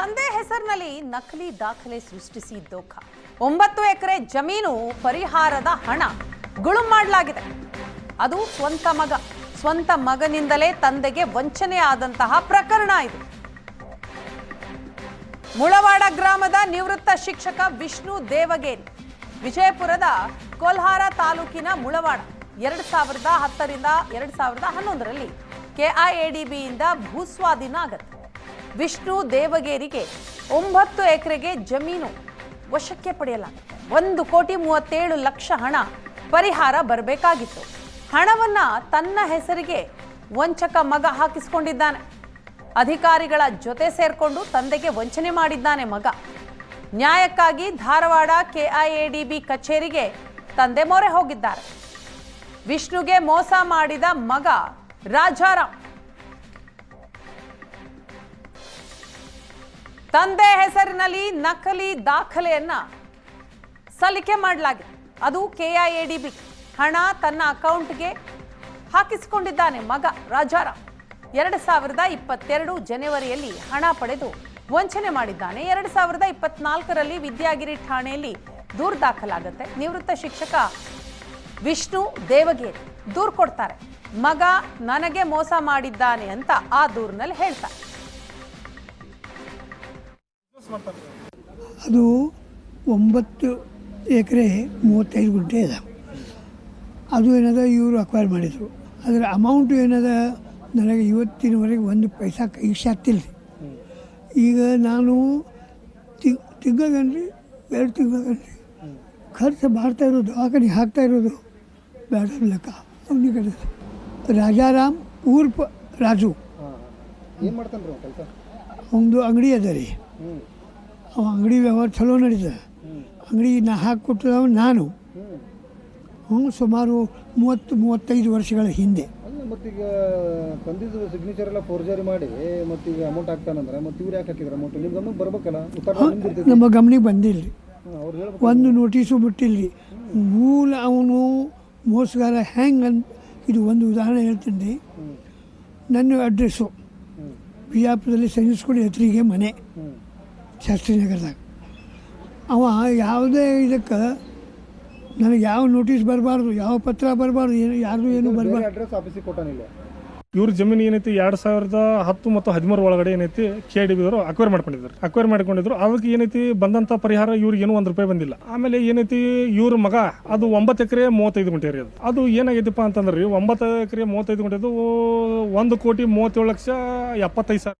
ತಂದೆ ಹೆಸರಿನಲ್ಲಿ ನಕಲಿ ದಾಖಲೆ ಸೃಷ್ಟಿಸಿ ದೋಖ 9 ಎಕರೆ ಜಮೀನು ಪರಿಹಾರದ ಹಣ ಗುಳುಂ ಮಾಡಲಾಗಿದೆ. ಅದು ಸ್ವಂತ ಮಗನಿಂದಲೇ ತಂದೆಗೆ ವಂಚನೆ ಆದಂತಹ ಪ್ರಕರಣ ಇದು. ಮುಳವಾಡ ಗ್ರಾಮದ ನಿವೃತ್ತ ಶಿಕ್ಷಕ ವಿಷ್ಣು ದೇವಗೇರಿ ವಿಜಯಪುರದ ಕೊಲ್ಹಾರ ತಾಲೂಕಿನ ಮುಳವಾಡ 2010 ರಿಂದ 2011ರಲ್ಲಿ ಕೆಐಎಡಿಬಿಯಿಂದ ಭೂಸ್ವಾಧೀನ ಆಗುತ್ತೆ. ವಿಷ್ಣು ದೇವಗೇರಿಗೆ 9 ಎಕರೆಗೆ ಜಮೀನು ವಶಕ್ಕೆ ಪಡೆಯಲಾಗುತ್ತೆ. 1,37,00,000 ಹಣ ಪರಿಹಾರ ಬರಬೇಕಾಗಿತ್ತು. ಹಣವನ್ನ ತನ್ನ ಹೆಸರಿಗೆ ವಂಚಕ ಮಗ ಹಾಕಿಸಿಕೊಂಡಿದ್ದಾನೆ. ಅಧಿಕಾರಿಗಳ ಜೊತೆ ಸೇರ್ಕೊಂಡು ತಂದೆಗೆ ವಂಚನೆ ಮಾಡಿದ್ದಾನೆ ಮಗ. ನ್ಯಾಯಕ್ಕಾಗಿ ಧಾರವಾಡ ಕೆಐಎಡಿಬಿ ಕಚೇರಿಗೆ ತಂದೆ ಮೊರೆ ಹೋಗಿದ್ದಾರೆ. ವಿಷ್ಣುಗೆ ಮೋಸ ಮಾಡಿದ ಮಗ ರಾಜಾರಾಮ್ ತಂದೆ ಹೆಸರಿನಲ್ಲಿ ನಕಲಿ ದಾಖಲೆಯನ್ನ ಸಲ್ಲಿಕೆ ಮಾಡಲಾಗಿದೆ. ಅದು ಕೆಐಎಡಿಬಿ. ಹಣ ತನ್ನ ಅಕೌಂಟ್ಗೆ ಹಾಕಿಸಿಕೊಂಡಿದ್ದಾನೆ ಮಗ ರಾಜಾರಾಮ್. 2022 ಜನವರಿಯಲ್ಲಿ ಹಣ ಪಡೆದು ವಂಚನೆ ಮಾಡಿದ್ದಾನೆ. 2024ರಲ್ಲಿ ವಿದ್ಯಾಗಿರಿ ಠಾಣೆಯಲ್ಲಿ ದೂರು ದಾಖಲಾಗುತ್ತೆ. ನಿವೃತ್ತ ಶಿಕ್ಷಕ ವಿಷ್ಣು ದೇವಗೇರಿ ದೂರು ಕೊಡ್ತಾರೆ. ಮಗ ನನಗೆ ಮೋಸ ಮಾಡಿದ್ದಾನೆ ಅಂತ ಆ ದೂರಿನಲ್ಲಿ ಹೇಳ್ತಾರೆ. ಅದು 9 ಎಕರೆ 35 ಗುಂಟೆ ಇದೆ. ಅದು ಏನದ ಇವರು ಅಕ್ವೈರ್ ಮಾಡಿದರು. ಅದರ ಅಮೌಂಟು ಏನದ ನನಗೆ ಇವತ್ತಿನವರೆಗೆ 1 ಪೈಸಾ ಕೈ ಶಾಕ್ತಿಲ್ಲ. ಈಗ ನಾನು ತಿಂಗಳಗಂಡ್ರಿ 2 ತಿಂಗಳಗಂಡ್ರಿ ಖರ್ಚು ಮಾಡ್ತಾ ಇರೋದು, ದವಾಖಾನೆ ಹಾಕ್ತಾ ಇರೋದು ಬೇಡ ಲೆಕ್ಕ. ಅವನಿಗೆ ಕಡೆ ರಾಜಾರಾಮ್ ಊರ್ಪ್ ರಾಜು ಏನು ಮಾಡ್ತಾನೆ ಕೆಲಸ? ಒಂದು ಅಂಗಡಿ ಅದ ರೀ. ಅವ ಅಂಗಡಿ ವ್ಯವಹಾರ ಚಲೋ ನಡೀತದೆ. ಅಂಗಡಿ ನಾ ಹಾಕಿಕೊಟ್ಟದವ ನಾನು. ಸುಮಾರು 30-35 ವರ್ಷಗಳ ಹಿಂದೆ. ಮತ್ತೀಗ ತಂದಿದ್ದು ಸಿಗ್ನೇಚರ್ ಎಲ್ಲ ಫೋರ್ಜರಿ ಮಾಡಿ ಮತ್ತೀಗ ಅಮೌಂಟ್ ಹಾಕ್ತಾನಂದ್ರೆ ಮತ್ತೆ ಇವ್ರು ಯಾಕೆ ಹಾಕಿದ್ರೆ ಅಮೌಂಟ್ ನಿಮ್ಮ ಗಮನಕ್ಕೆ ಬರ್ಬೇಕಲ್ಲ? ನಮ್ಮ ಗಮನಕ್ಕೆ ಬಂದಿಲ್ಲ ರೀ. ಅವ್ರು ಹೇಳ್ಬೇಕು. ಒಂದು ನೋಟಿಸು ಬಿಟ್ಟಿಲ್ಲ ರೀ. ಮೂಲ ಅವನು ಮೋಸಗಾರ ಹೆಂಗೆ ಅಂತ ಇದು ಒಂದು ಉದಾಹರಣೆ ಹೇಳ್ತೀನಿ ರೀ. ನನ್ನ ಅಡ್ರೆಸ್ಸು ಬಿಜಾಪುರದಲ್ಲಿ ಸೈನಿಸ್ಕೊಡಿ ಎದುರಿಗೆ ಮನೆ, ಶಾಸ್ತ್ರಿನಗರದಾಗ. ಅವ ಯಾವುದೇ ಇದಕ್ಕೆ ನನಗೆ ಯಾವ ನೋಟಿಸ್ ಬರಬಾರ್ದು, ಯಾವ ಪತ್ರ ಬರಬಾರ್ದು, ಏನು ಯಾರು ಏನು ಬರಬಾರ್ದು. ಅಡ್ರೆಸ್ ಆಫೀಸಿಗೆ ಕೊಟ್ಟಾನಿಲ್ಲ. ಇವ್ರ ಜಮೀನು ಏನೈತಿ 2010 ಮತ್ತು 2013 ಒಳಗಡೆ ಏನೈತಿ ಕೆಐಎಡಿಬಿದವರು ಅಕ್ವೈರ್ ಮಾಡ್ಕೊಂಡಿದ್ರು. ಅದಕ್ಕೆ ಏನೈತಿ ಬಂದಂಥ ಪರಿಹಾರ ಇವ್ರಿಗೆ ಏನೂ $1 ಬಂದಿಲ್ಲ. ಆಮೇಲೆ ಏನೈತಿ ಇವ್ರ ಮಗ ಅದು 9 ಎಕರೆ 35 ಗುಂಟೆ ರೀ. ಅದು ಏನಾಗೈತಿಪ್ಪ ಅಂತಂದ್ರೆ ರೀ 9 ಎಕರೆ 35 ಗುಂಟೆದು 1,37,75,000.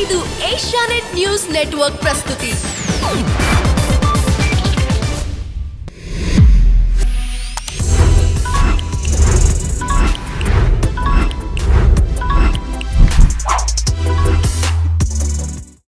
ಇದು ಏಷ್ಯಾನೆಟ್ ನ್ಯೂಸ್ ನೆಟ್ವರ್ಕ್ ಪ್ರಸ್ತುತಿ.